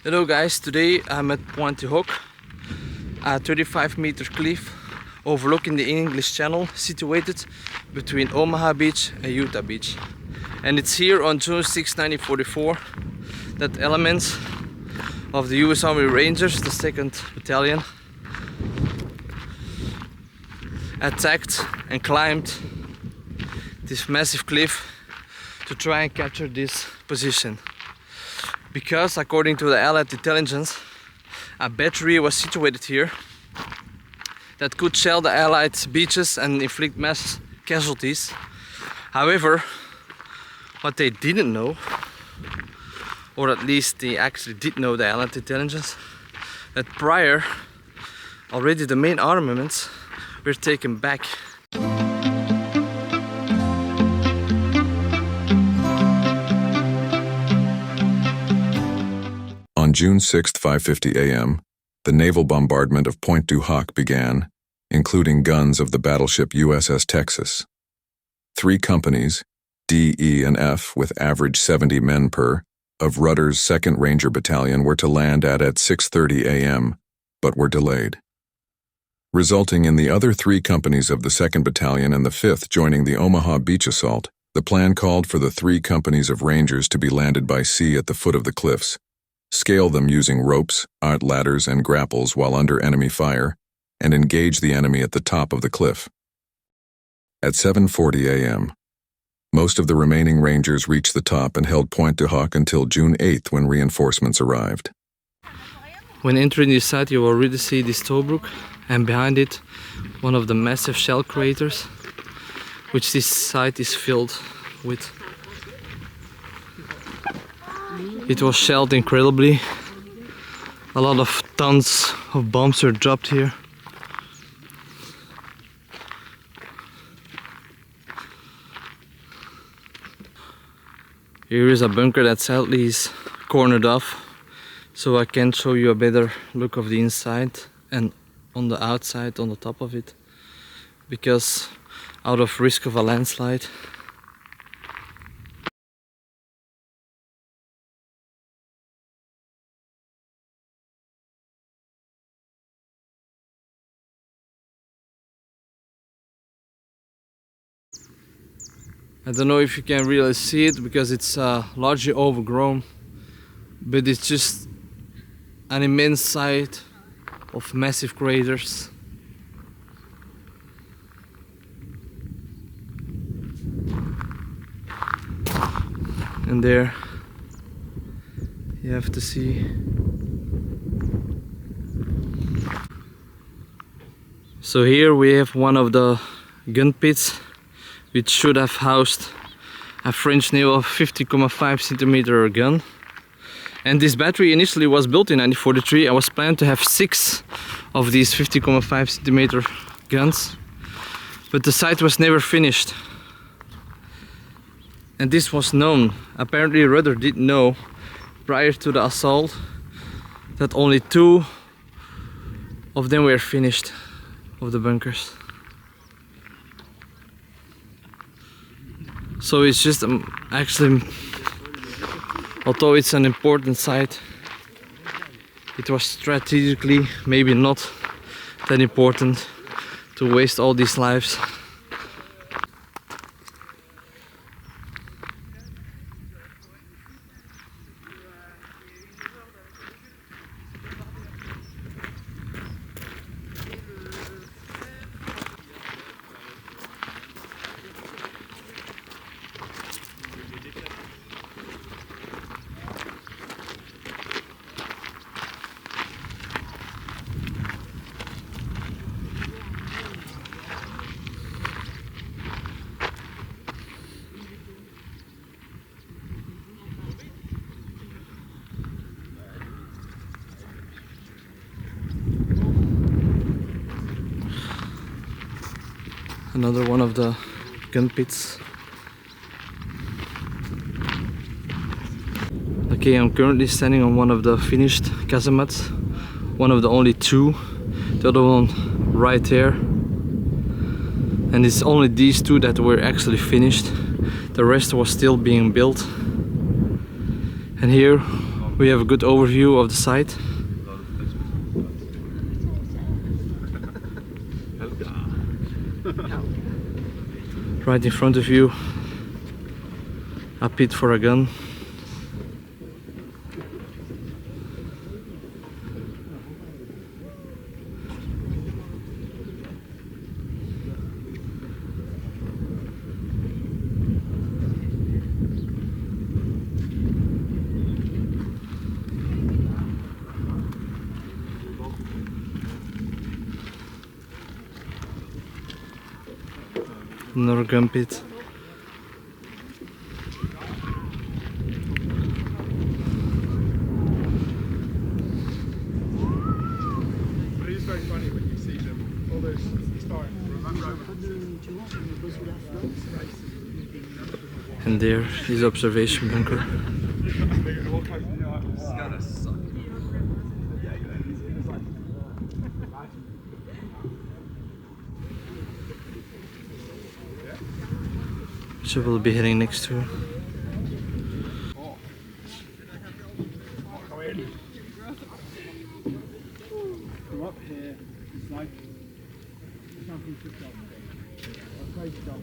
Hello guys, today I'm at Pointe du Hoc, a 35-meter cliff overlooking the English Channel, situated between Omaha Beach and Utah Beach. And it's here on June 6, 1944 that elements of the US Army Rangers, the 2nd Battalion, attacked and climbed this massive cliff to try and capture this position. Because according to the Allied intelligence, a battery was situated here that could shell the Allied beaches and inflict mass casualties. However, what they didn't know, or at least they actually did know, the Allied intelligence, that prior already the main armaments were taken back. On June 6, 5:50 a.m., the naval bombardment of Pointe-Du-Hoc began, including guns of the battleship USS Texas. 3 companies, D, E, and F, with average 70 men per, of Rudder's 2nd Ranger Battalion were to land at 6:30 a.m., but were delayed, resulting in the other 3 companies of the 2nd Battalion and the 5th joining the Omaha Beach assault. The plan called for the 3 companies of Rangers to be landed by sea at the foot of the cliffs, scale them using ropes, ladders, and grapples while under enemy fire, and engage the enemy at the top of the cliff. At 7:40 a.m., most of the remaining Rangers reached the top and held Pointe-Du-Hoc until June 8th when reinforcements arrived. When entering this site, you will already see this tollbrook, and behind it one of the massive shell craters, which this site is filled with. It was shelled incredibly. A lot of tons of bombs were dropped here. Here is a bunker that sadly is cornered off, so I can show you a better look of the inside and on the outside, on the top of it, because out of risk of a landslide. I don't know if you can really see it because it's largely overgrown, but it's just an immense site of massive craters. And there you have to see. So here we have one of the gun pits, which should have housed a French naval 50.5 centimeter gun. And this battery initially was built in 1943 and was planned to have 6 of these 50.5 centimeter guns, but the site was never finished. And this was known. Apparently Rudder did know prior to the assault that only 2 of them were finished, of the bunkers. So it's just actually, although it's an important site, it was strategically maybe not that important to waste all these lives. Another one of the gun pits. Okay, I'm currently standing on one of the finished casemates, one of the only 2, the other one right there. And it's only these 2 that were actually finished. The rest was still being built. And here We have a good overview of the site. Right in front of you, a pit for a gun. Another gun pit. It is very funny when you see them, all those historic romance. And there is observation bunker. Which I will be heading next to. Come up here, it's like something to stop. I'll say stop.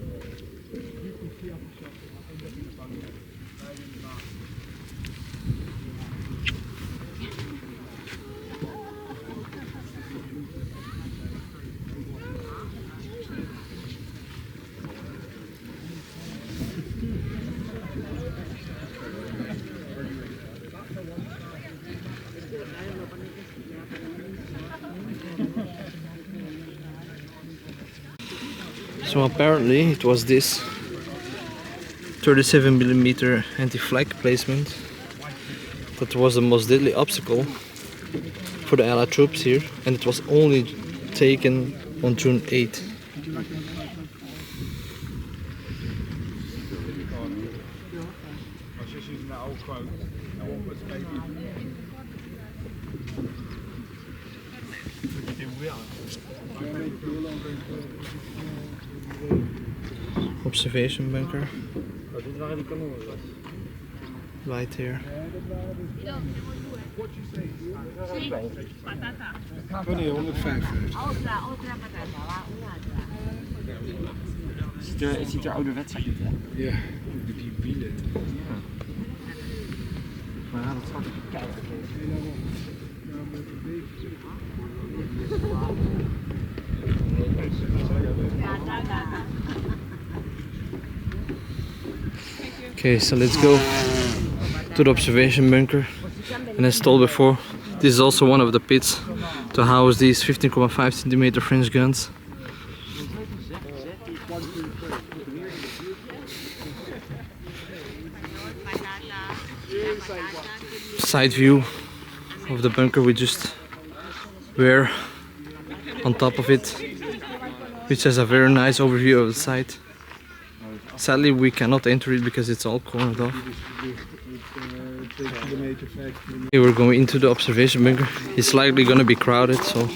You can see up the shop, I end up in the bunker. Right in the back. So apparently it was this 37mm anti-flak placement that was the most deadly obstacle for the Allied troops here, and it was only taken on June 8. I was just using that old quote. No one puts baby. Observation bunker. Right here. Wanneer 105. Het ziet er ouderwets uit, hè? Ja, die wielen. Maar ja, dat gaat even kijken. Okay, so let's go to the observation bunker. And as told before, this is also one of the pits to house these 15.5cm French guns. Side view of the bunker, we just were on top of it, which has a very nice overview of the site. Sadly we cannot enter it because it's all cornered off. Okay, we're going into the observation bunker. It's likely gonna be crowded, so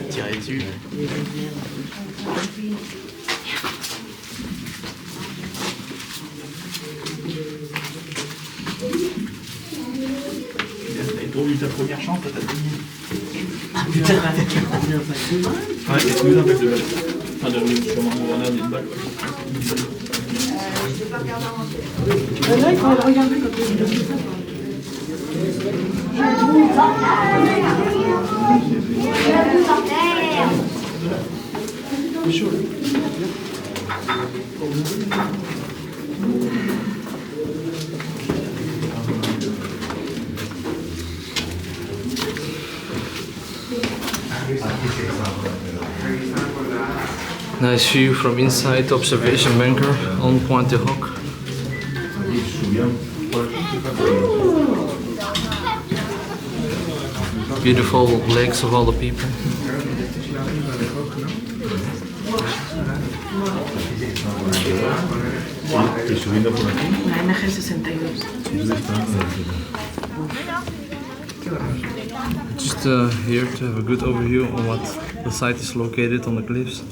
Tirer dessus. T'as trop eu ta première chance, t'as fini. Ah putain. Ouais, c'est mieux d'impact de balle. Enfin, de comment on a des balles. Là, il faut le regarder quand il est ça. nice view from inside the observation bunker on Pointe du Hoc. Beautiful legs of all the people. Y subiendo por aquí. La NG62. Just here to have a good overview on what the site is located on the cliffs.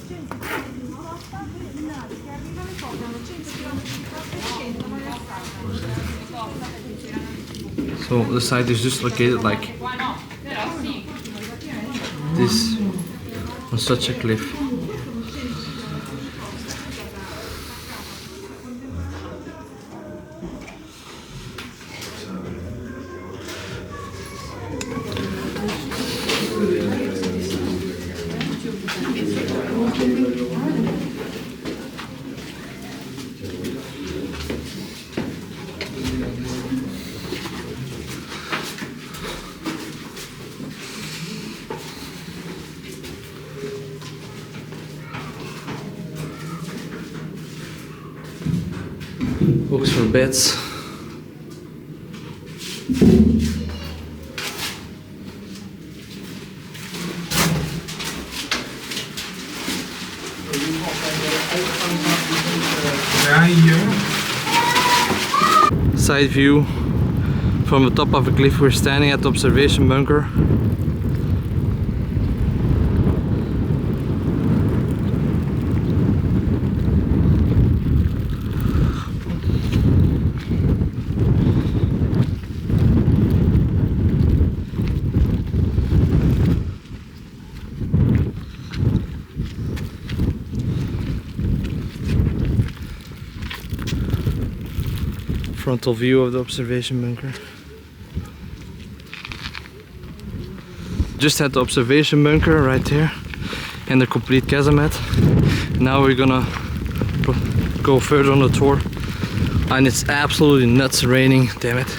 So the site is just located like this on such a cliff. Hooks for beds. Side view from the top of a cliff. We're standing at the observation bunker. Frontal view of the observation bunker. Just had the observation bunker right there and the complete casemate. Now we're gonna go further on the tour, and it's absolutely nuts raining, damn it.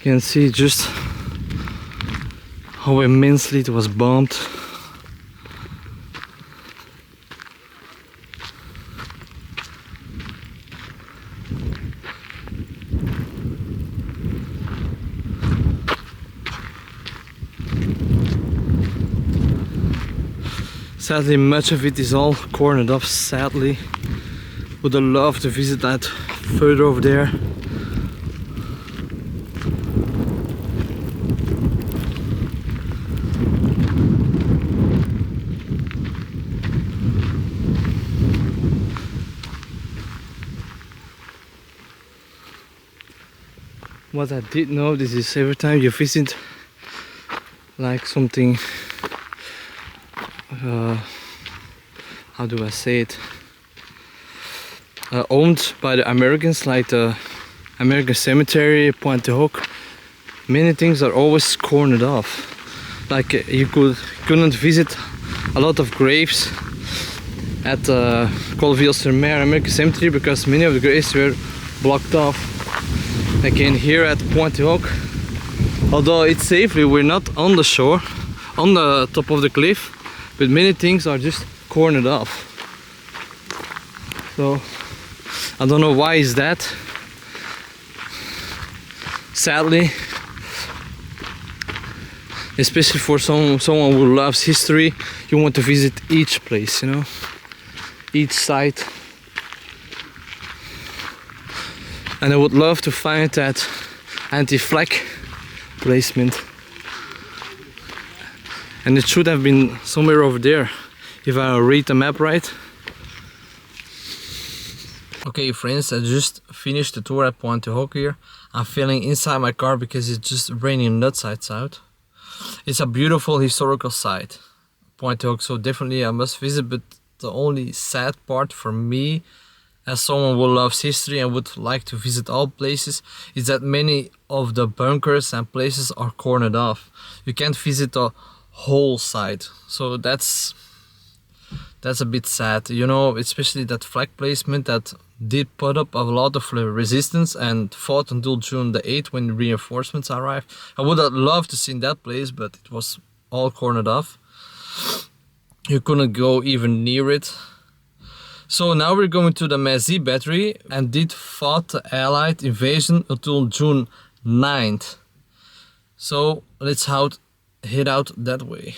You can see just how immensely it was bombed. Sadly, much of it is all cornered off, sadly. Would have loved to visit that further over there. What I did notice is every time you visit like something, how do I say it, owned by the Americans, like the American cemetery, Pointe-du-Hoc, many things are always cornered off. Like you couldn't visit a lot of graves at Colville-sur-Mer American cemetery because many of the graves were blocked off. Again, here at Pointe-du-Hoc, although it's safely, we're not on the shore, on the top of the cliff, but many things are just cornered off. So I don't know why is that. Sadly, especially for someone who loves history, you want to visit each place, you know, each site. And I would love to find that anti-flag placement. And it should have been somewhere over there, if I read the map right. Okay friends, I just finished the tour at Pointe-du-Hoc here. I'm feeling inside my car because it's just raining nuts out. It's a beautiful historical site, Pointe-du-Hoc, so definitely I must visit, but the only sad part for me, as someone who loves history and would like to visit all places, is that many of the bunkers and places are cornered off. You can't visit the whole site, so that's a bit sad, you know, especially that flag placement that did put up a lot of resistance and fought until June the 8th when reinforcements arrived. I would have loved to see that place, but it was all cornered off. You couldn't go even near it. So now we're going to the Mézy battery, and it fought the Allied invasion until June 9th. So let's head out that way.